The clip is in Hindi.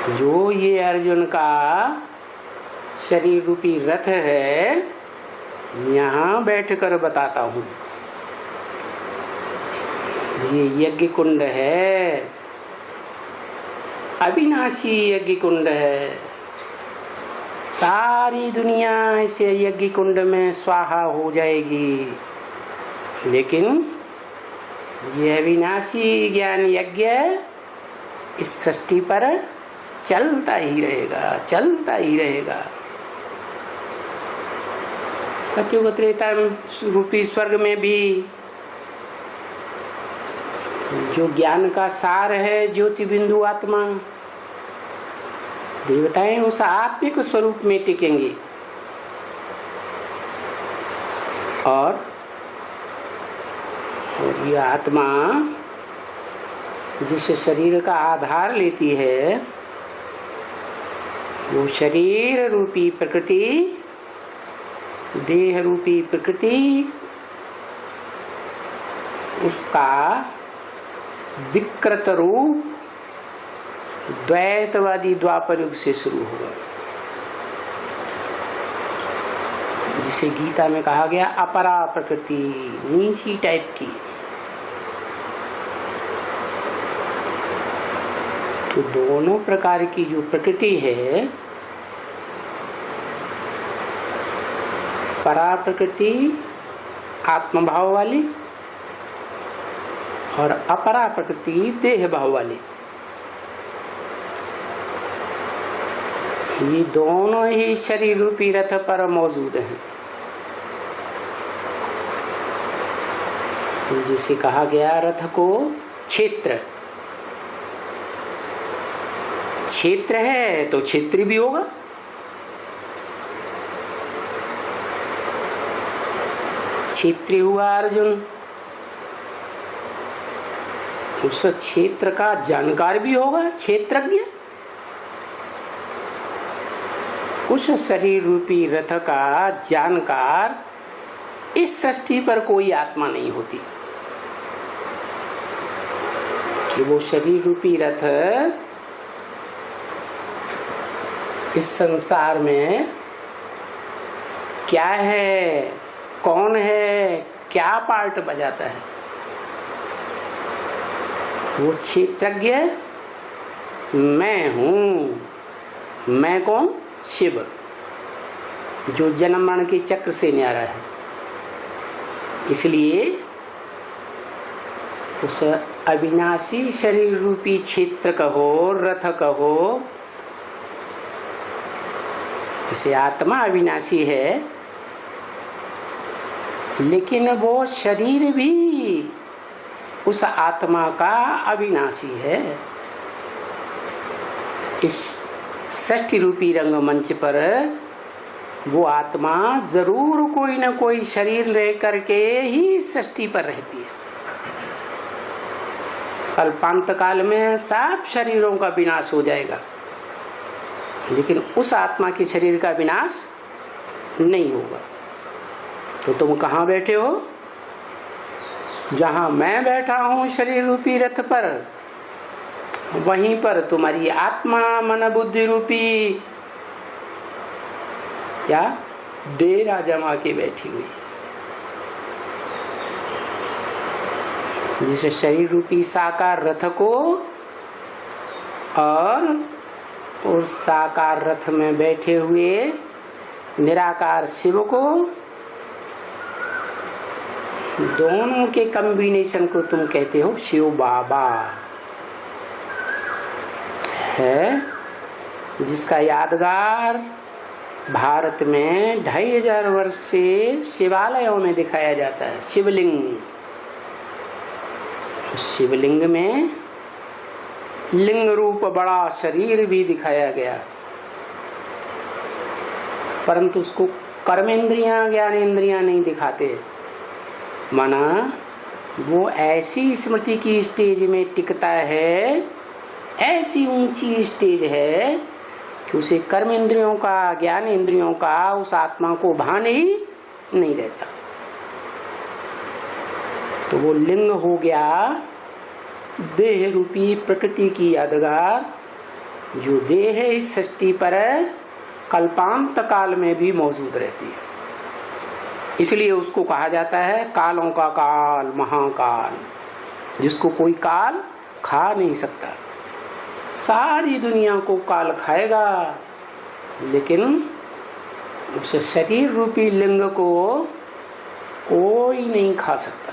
जो ये अर्जुन का शरीर रूपी रथ है, यहाँ बैठकर बताता हूँ। ये यज्ञ कुंड है, अविनाशी यज्ञ कुंड है। सारी दुनिया इसे यज्ञ कुंड में स्वाहा हो जाएगी, लेकिन ये अविनाशी ज्ञान यज्ञ इस सृष्टि पर चलता ही रहेगा, चलता ही रहेगा। सत्युग त्रेता रूपी स्वर्ग में भी जो ज्ञान का सार है, ज्योति बिंदु आत्मा, देवताएं उस आत्मिक स्वरूप में टिकेंगे। और ये आत्मा जिस शरीर का आधार लेती है, वो शरीर रूपी प्रकृति, देह रूपी प्रकृति, उसका विकृत रूप द्वैतवादी द्वापर युग से शुरू होगा, जिसे गीता में कहा गया अपरा प्रकृति, नीची टाइप की। तो दोनों प्रकार की जो प्रकृति है, परा प्रकृति आत्मभाव वाली और अपरा प्रकृति देह भाव वाली, ये दोनों ही शरीर रूपी रथ पर मौजूद हैं। जिसे कहा गया रथ को क्षेत्र, क्षेत्र है तो क्षेत्री भी होगा। क्षेत्री हुआ अर्जुन, उस क्षेत्र का जानकार भी होगा, क्षेत्रज्ञ। उस शरीर रूपी रथ का जानकार इस सृष्टि पर कोई आत्मा नहीं होती कि वो शरीर रूपी रथ इस संसार में क्या है, कौन है, क्या पार्ट बजाता है। वो क्षेत्रज्ञ मैं हूं। मैं कौन? शिव, जो जन्म मरण के चक्र से न्यारा है। इसलिए उस अविनाशी शरीर रूपी क्षेत्र कहो, रथ कहो, इसे आत्मा अविनाशी है, लेकिन वो शरीर भी उस आत्मा का अविनाशी है। इस षष्ठी रूपी रंगमंच पर वो आत्मा जरूर कोई न कोई शरीर रह करके ही सृष्टि पर रहती है। कल्पांत काल में सब शरीरों का विनाश हो जाएगा, लेकिन उस आत्मा के शरीर का विनाश नहीं होगा। तो तुम कहाँ बैठे हो? जहां मैं बैठा हूं शरीर रूपी रथ पर, वहीं पर तुम्हारी आत्मा मन बुद्धि रूपी क्या डेरा जमा के बैठी हुई। जिस शरीर रूपी साकार रथ को और उस साकार रथ में बैठे हुए निराकार शिव को, दोनों के कॉम्बिनेशन को तुम कहते हो शिव बाबा है, जिसका यादगार भारत में 2500 वर्ष से शिवालयों में दिखाया जाता है। शिवलिंग, शिवलिंग में लिंग रूप बड़ा शरीर भी दिखाया गया, परंतु उसको कर्मेंद्रियां ज्ञानेंद्रियां नहीं दिखाते। माना वो ऐसी स्मृति की स्टेज में टिकता है, ऐसी ऊंची स्टेज है कि उसे कर्म इंद्रियों का, ज्ञान इंद्रियों का उस आत्मा को भान ही नहीं रहता। तो वो लिंग हो गया देह रूपी प्रकृति की यादगार, जो देह है इस सृष्टि पर कल्पांत काल में भी मौजूद रहती है, इसलिए उसको कहा जाता है कालों का काल, महाकाल, जिसको कोई काल खा नहीं सकता। सारी दुनिया को काल खाएगा, लेकिन उस शरीर रूपी लिंग को कोई नहीं खा सकता।